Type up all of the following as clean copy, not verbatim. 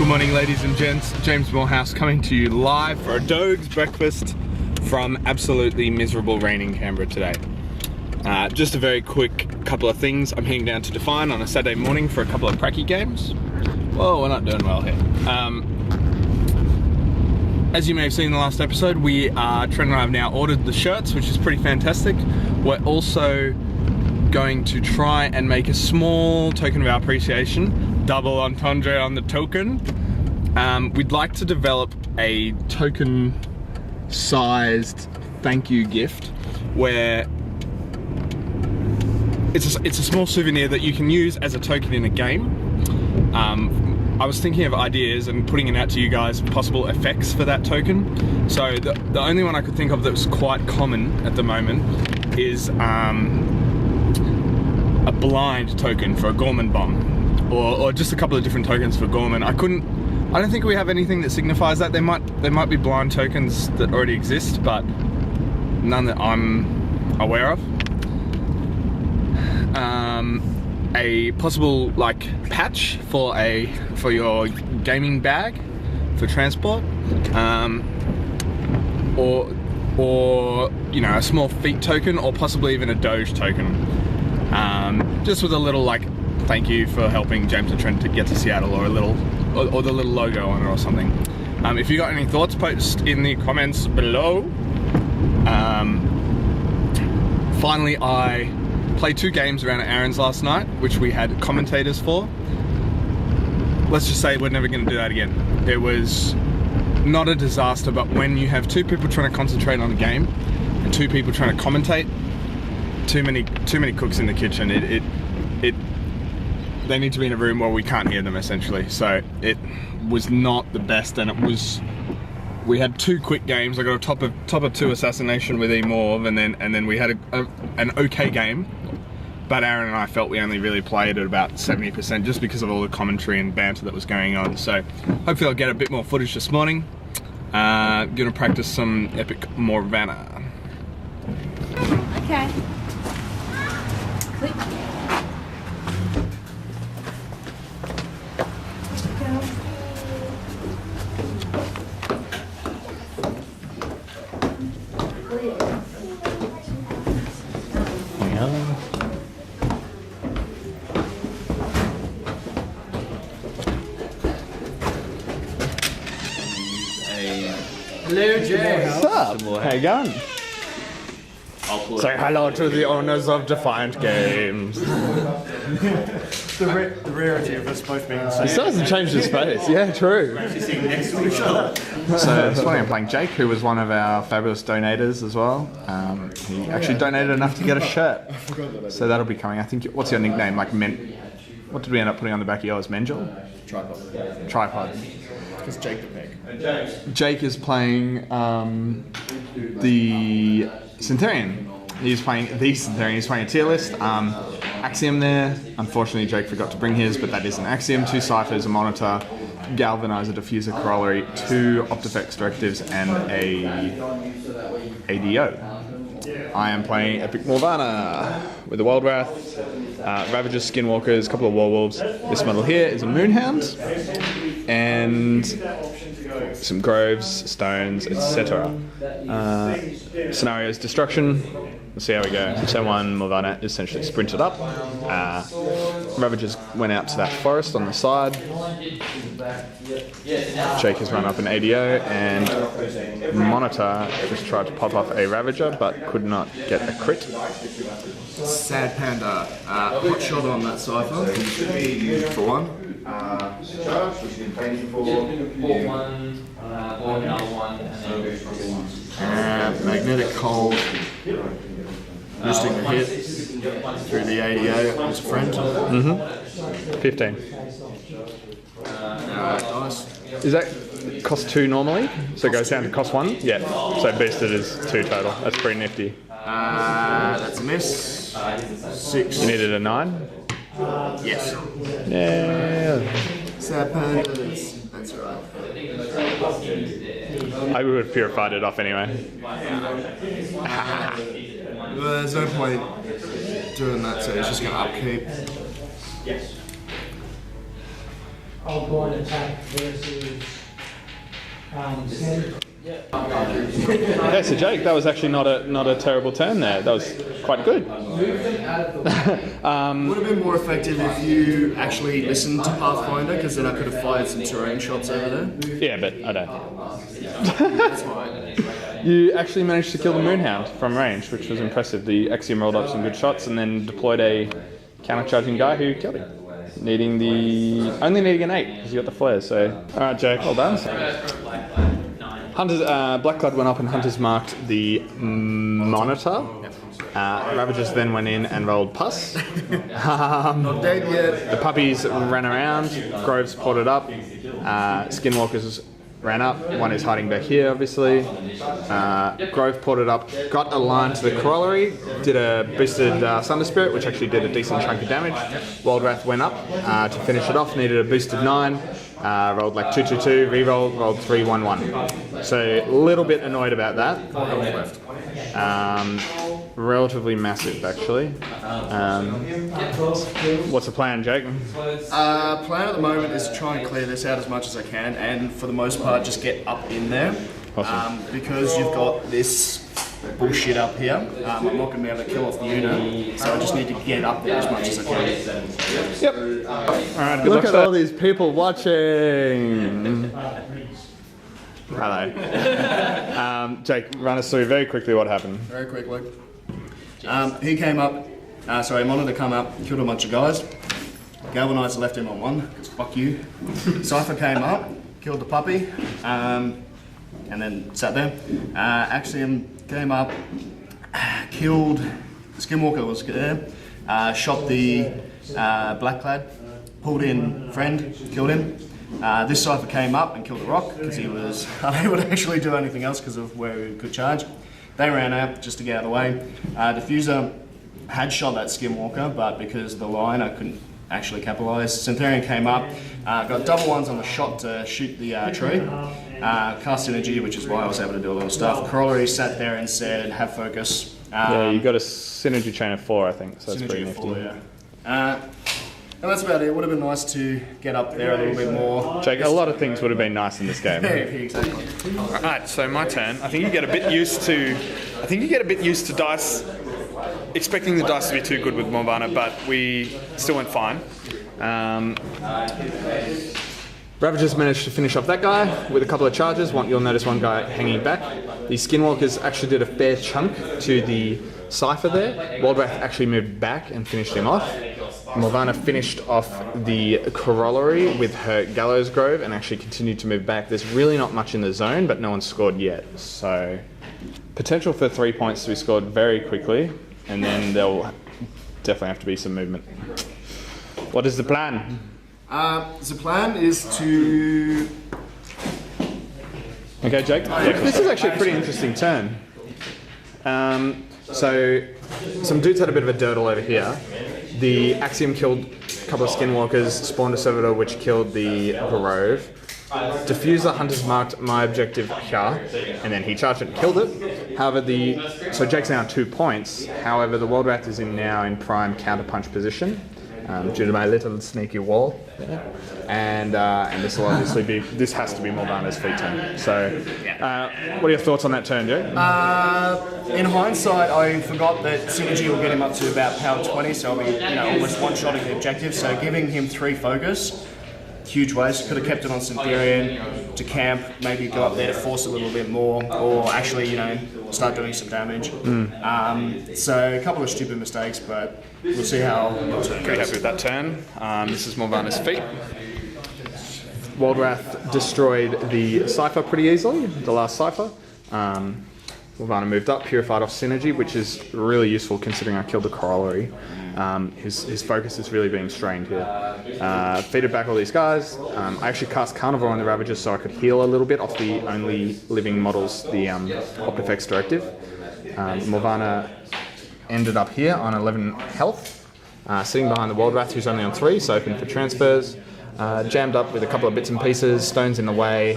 morning, ladies and gents. James Morehouse coming to you live for a Doge's breakfast from absolutely miserable raining Canberra today. Just a very quick couple of things. I'm heading down to Define on a Saturday morning for a couple of pracky games. Well, we're not doing well here. As you may have seen in the last episode, Trent and I have now ordered the shirts, which is pretty fantastic. We're also going to try and make a small token of our appreciation, double entendre on the token. We'd like to develop a token-sized thank you gift where it's a small souvenir that you can use as a token in a game. I was thinking of ideas and putting it out to you guys, possible effects for that token. So the only one I could think of that was quite common at the moment is a blind token for a Gorman bomb, or just a couple of different tokens for Gorman. I don't think we have anything that signifies that. There might be blind tokens that already exist, but none that I'm aware of. A possible patch for your gaming bag for transport, or a small feet token, or possibly even a Doge token, just with a little thank you for helping James and Trent to get to Seattle, or the little logo on it or something. If you got any thoughts, post in the comments below. Finally, I played 2 games around at Aaron's last night, which we had commentators for. Let's just say we're never going to do that again. It was not a disaster, but when you have 2 people trying to concentrate on a game and 2 people trying to commentate, too many cooks in the kitchen. They need to be in a room where we can't hear them, essentially. So it was not the best, and we had 2 quick games. I got a top of 2 assassination with E-Morv, and then we had an okay game. But Aaron and I felt we only really played at about 70% just because of all the commentary and banter that was going on. So hopefully I'll get a bit more footage this morning. Gonna practice some epic Morvana. Okay. Click. Hello, Jay. What's up? How you going? Say hello to the owners of Defiant Games. The rarity of us both being the same. He still hasn't changed his face. Yeah, true. Next to each other. So this morning I'm playing Jake, who was one of our fabulous donators as well. He actually donated enough to get a shirt. So that'll be coming. I think. What's your nickname? What did we end up putting on the back of yours? Menjel? Tripod. It's Jake the Peg. Jake is playing the Centurion. He's playing the Centurion. He's playing a tier list. Axiom there. Unfortunately, Jake forgot to bring his, but that is an Axiom. 2 ciphers, a monitor, galvanizer, diffuser, corollary, 2 Optifex directives, and a ADO. I am playing Epic Morvana with a Wild Wrath, Ravagers, Skinwalkers, a couple of Warwolves. This model here is a Moonhound, and some Groves, Stones, etc. Scenarios, Destruction. Let's see how we go. Turn 1, Morvana essentially sprinted up. Ravagers went out to that forest on the side. Jake has run up an ADO, and Monitor just tried to pop off a Ravager but could not get a crit. Sad Panda. Hot shot on that cipher. For 1. Magnetic Cold. Listing the hit through the ADO as a friend. 15. Nice. Is that cost 2 normally? So it goes down to cost 1? Yeah. So boosted is 2 total. That's pretty nifty. That's a miss. 6. You needed a 9? Yes. Yeah. Sad Panda, that's alright. I would have purified it off anyway. Well, there's no point doing that, so it's just going to upkeep. outgoing attack versus Sen. Yeah, so Jake, that was actually not a terrible turn there. That was quite good. Would have been more effective if you actually listened to Pathfinder, because then I could have fired some terrain shots over there. Yeah, but I don't. That's fine. You actually managed to kill the Moonhound from range, which was impressive. The Axiom rolled up some good shots and then deployed a counter-charging guy who killed him. Only needing an 8 because you got the flares. So, all right, Jake, well done. Hunters, Blackclad went up and Hunters marked the Monitor. Ravagers then went in and rolled Pus. Not dead yet. The puppies ran around. Groves potted up. Skinwalkers ran up. One is hiding back here, obviously. Grove ported up, got a line to the Corollary, did a boosted Thunder Spirit, which actually did a decent chunk of damage. Wildwrath went up to finish it off, needed a boosted 9. Rolled like 2-2-2, re-rolled, rolled 3-1-1. So a little bit annoyed about that. Relatively massive, actually. What's the plan, Jake? Plan at the moment is to try and clear this out as much as I can, and for the most part, just get up in there. Awesome. Because you've got this bullshit up here, I'm not going to be able to kill off the unit, so I just need to get up there as much as I can. Yep. Alright, look at all these people watching. Hello. Jake, run us through very quickly what happened. Very quickly. He came up, sorry, Monitor come up, killed a bunch of guys. Galvanizer left him on 1, because fuck you. Cypher came up, killed the puppy, and then sat there. Axiom came up, killed, Skinwalker was there, shot the Blackclad, pulled in Friend, killed him. This Cypher came up and killed the Rock, because he was unable to actually do anything else because of where he could charge. They ran out just to get out of the way. Diffuser had shot that Skinwalker, but because of the line, I couldn't actually capitalise. Syntherian came up, got double ones on the shot to shoot the tree. Cast Synergy, which is why I was able to do a lot of stuff. Corollary sat there and said, have focus. Yeah, you got a synergy chain of 4, I think, so that's pretty nifty. 4, yeah. And that's about it. It would have been nice to get up there a little bit more. Jake, a lot of things would have been nice in this game. Yeah, exactly. Alright, so my turn. I think you get a bit used to dice, expecting the dice to be too good with Morvana, but we still went fine. Ravagers managed to finish off that guy with a couple of charges. You'll notice one guy hanging back. The Skinwalkers actually did a fair chunk to the Cypher there. Wildwrath actually moved back and finished him off. Morvana finished off the Corollary with her Gallows Grove and actually continued to move back. There's really not much in the zone, but no one's scored yet. So potential for 3 points to be scored very quickly, and then there'll definitely have to be some movement. What is the plan? The plan is to... Okay, Jake. This is actually a pretty interesting turn. So some dudes had a bit of a durdle over here. The Axiom killed a couple of Skinwalkers, spawned a Servitor which killed the Grove. Diffuser Hunters marked my objective here, and then he charged it and killed it. However, so Jake's now on 2 points. However, the Wildwrath is now in prime counterpunch position due to my little sneaky wall there. And this will obviously this has to be Morvana's feat turn. So, what are your thoughts on that turn, Joe? In hindsight, I forgot that Synergy will get him up to about power 20, so I'll be almost one-shotting the objective. So giving him 3 focus, huge waste. Could have kept it on Syntherian to camp, maybe go up there to force a little bit more, or actually, start doing some damage. So a couple of stupid mistakes, but we'll see how the turn goes. Pretty happy with that turn. This is Morvana's feat. Wildwrath destroyed the Cypher pretty easily, the last Cypher. Morvana moved up, purified off Synergy, which is really useful considering I killed the Corollary. His focus is really being strained here. Feeded back all these guys. I actually cast Carnivore on the Ravagers so I could heal a little bit off the only living models, the Optifex Directive. Morvana ended up here on 11 health, sitting behind the Wildwrath who's only on 3, so open for transfers. Jammed up with a couple of bits and pieces, stones in the way.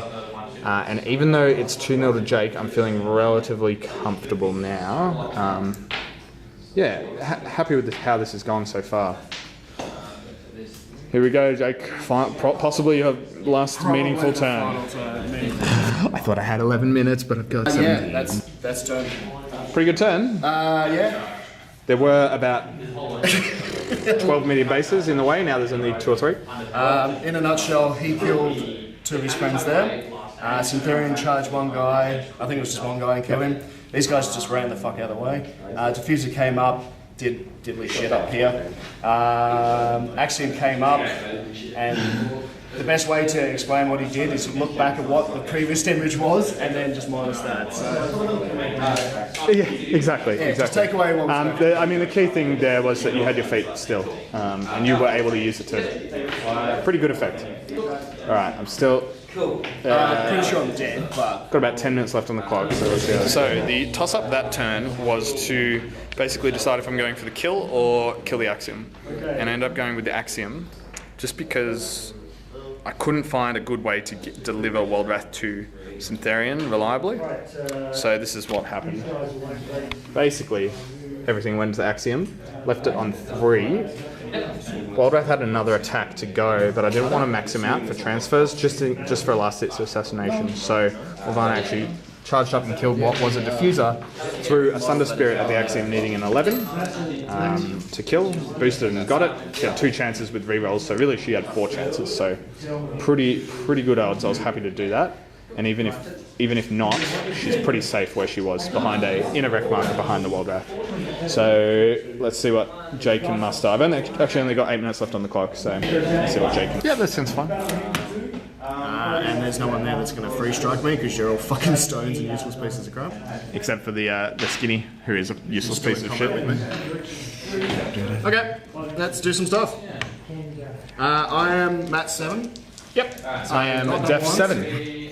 And even though it's 2-0 to Jake, I'm feeling relatively comfortable now. Happy with how this has gone so far. Here we go, Jake. Possibly your last meaningful turn. I thought I had 11 minutes, but I've got 17. Yeah, that's turn. Pretty good turn. Yeah. There were about 12 medium bases in the way. Now there's only 2 or 3. In a nutshell, he killed 2 of his friends there. Syntherian charged one guy. I think it was just one guy and killed him. These guys just ran the fuck out of the way. Diffuser came up, did diddly shit up here. Axiom came up, and the best way to explain what he did is look back at what the previous image was and then just minus that. So, Yeah, exactly. just take away what was I mean, the key thing there was that you had your feet still, and you were able to use it too. Pretty good effect. All right, I'm still. pretty sure I'm dead, but... Got about 10 minutes left on the clock, so let's go. So the toss-up that turn was to basically decide if I'm going for the kill or kill the Axiom. And I ended up going with the Axiom, just because I couldn't find a good way to deliver Wildwrath to Syntherian reliably. So this is what happened. Basically, everything went to the Axiom, left it on 3. Wildwrath had another attack to go, but I didn't want to max him out for transfers, just for a last hits of assassination. So Levana actually charged up and killed what was a diffuser, threw a Thunder Spirit at the Axiom needing an 11 to kill, boosted and got it. She had 2 chances with rerolls, so really she had 4 chances. So pretty good odds. I was happy to do that. And even if not, she's pretty safe where she was, in a wreck marker behind the Wildwrath. So let's see what Jake can muster. I've actually only got 8 minutes left on the clock, so let's see what Jake can. Yeah, that sounds fun. And there's no one there that's going to free strike me because you're all fucking stones and useless pieces of crap. Except for the skinny, who is a useless piece of shit. Okay, let's do some stuff. I am Matt 7. Yep. I am Def 7.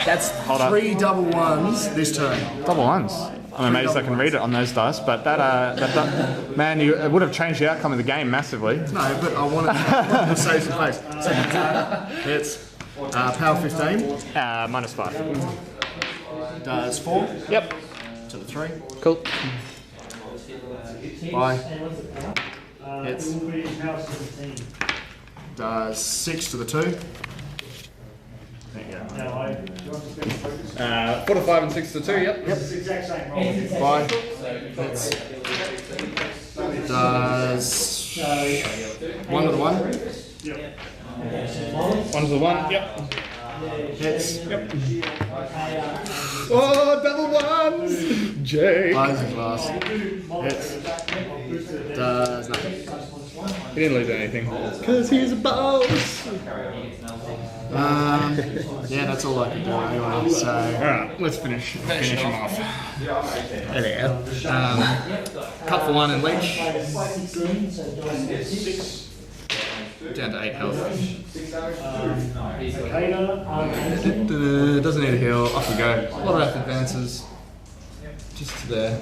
That's 3 double ones this turn. Double ones. I'm amazed I can read it on those dice, but man, it would have changed the outcome of the game massively. No, but I wanted to save some face. Second attack hits. Power 15. -5. Does 4. Yep. To the 3. Cool. Bye. Hits. Does 6 to the 2. 4 to 5 and 6 to 2, yep. Bye. Hits. Does 1 to the 1. 1 to the 1, yep. Hits. Yep. Oh, double ones! Jake. Buys a glass. Hits. Does nothing. He didn't lose anything. Because he's a boss! Yeah, that's all I can do anyway, so... Alright, let's finish him off. There. Cut for 1 and leech. Down to 8 health. Doesn't need a heal, off we go. A lot of wrath advances. Just to there.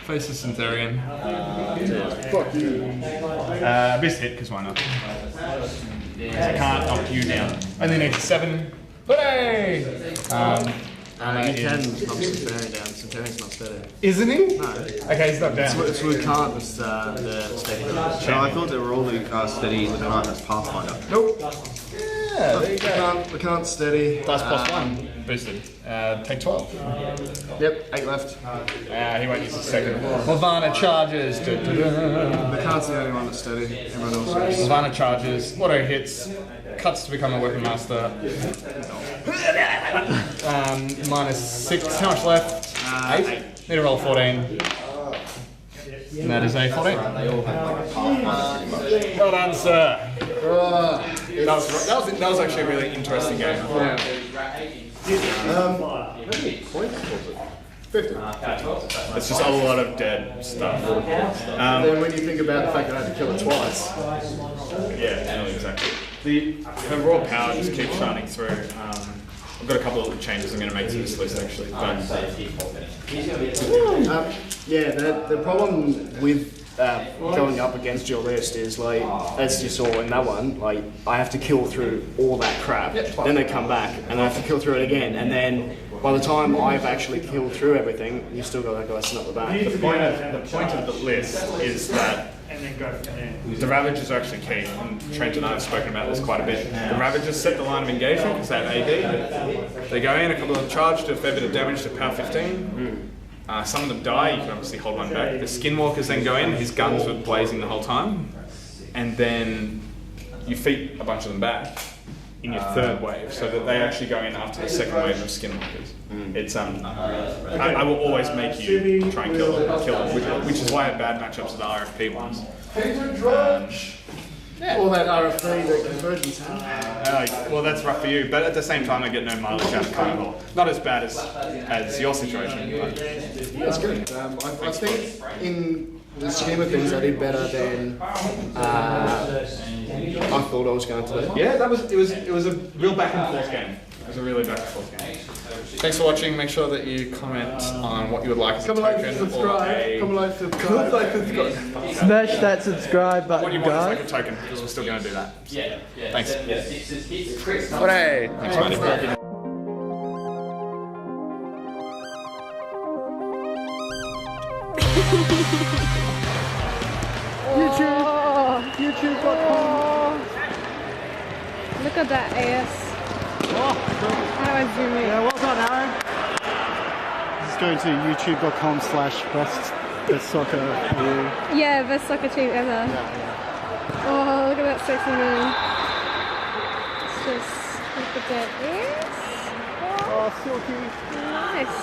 Faces Syntherian. Fuck you. Best hit, because why not? I can't knock you down. Only need 7. Hooray! You can knock Syntherian down. Syntherian's not steady. Isn't he? No. Okay, he's not down. It's Lucant that's the steady. No, I thought they were all steady Lucant as Pathfinder. Nope. Yeah, there you go. Lucant steady. Dice +1. Boosted. Take 12. Yep, 8 left. He won't use his second. Levana charges. Lucant's the only one that's steady. Everyone else is. Levana charges. Auto hits. Cuts to become a weapon master. -6. How much left? 8. Need to roll 14. And that is a 14. Well done, sir. That was actually a really interesting game. Yeah. 50. It's just a lot of dead stuff. Then when you think about the fact that I had to kill it twice. Yeah, exactly. Her raw power just keeps shining through. I've got a couple of changes I'm going to make to this list actually. Yeah, the problem with going up against your list is like, as you saw in that one, like I have to kill through all that crap, then they come back and I have to kill through it again, and then by the time I've actually killed through everything, you still got that guy sitting up the back. The point of the list is that and then go from there. The Ravagers are actually key, and Trent and I have spoken about this quite a bit. The Ravagers set the line of engagement because they have AD. They go in, a couple of them charge, do a fair bit of damage to power 15. Some of them die, you can obviously hold one back. The Skinwalkers then go in, his guns were blazing the whole time, and then you feed a bunch of them back in your third wave, so that they actually go in after the second wave of Skinwalkers. It's I will always make you try and kill them, which is why I have bad matchups with the RFP ones. All that RFP, the conversions. Well, that's rough for you, but at the same time, I get no mileage out of Carnival. Not as bad as your situation. But. That's good. I think in the scheme of things, I did better than I thought I was going to. Yeah, it was a real back and forth game. It was a really back and forth game. Thanks for watching. Make sure that you comment on what you would like as a token Smash that subscribe button, what you want as guys. like a token, because we're still going to do that. Thanks. Hooray! Thanks, buddy. YouTube.com. Look at that ass. How do I zoom in? Yeah, well done, Aaron. Just going to youtube.com/best soccer. Yeah, best soccer team ever. Oh, look at that sexy man. It's just, look at that ass. Oh, silky. Nice.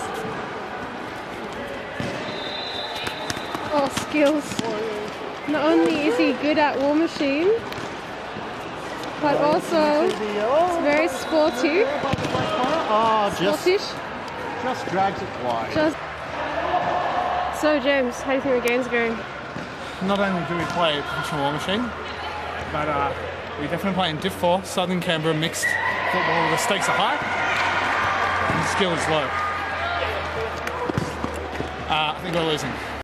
Oh, skills. Not only is he good at War Machine, but also it's very sporty. Oh, Sportish. just drags it wide. So James, how do you think the game's going? Not only do we play professional War Machine, but we definitely play in Div 4, Southern Canberra mixed football where the stakes are high and the skill is low. I think we're losing.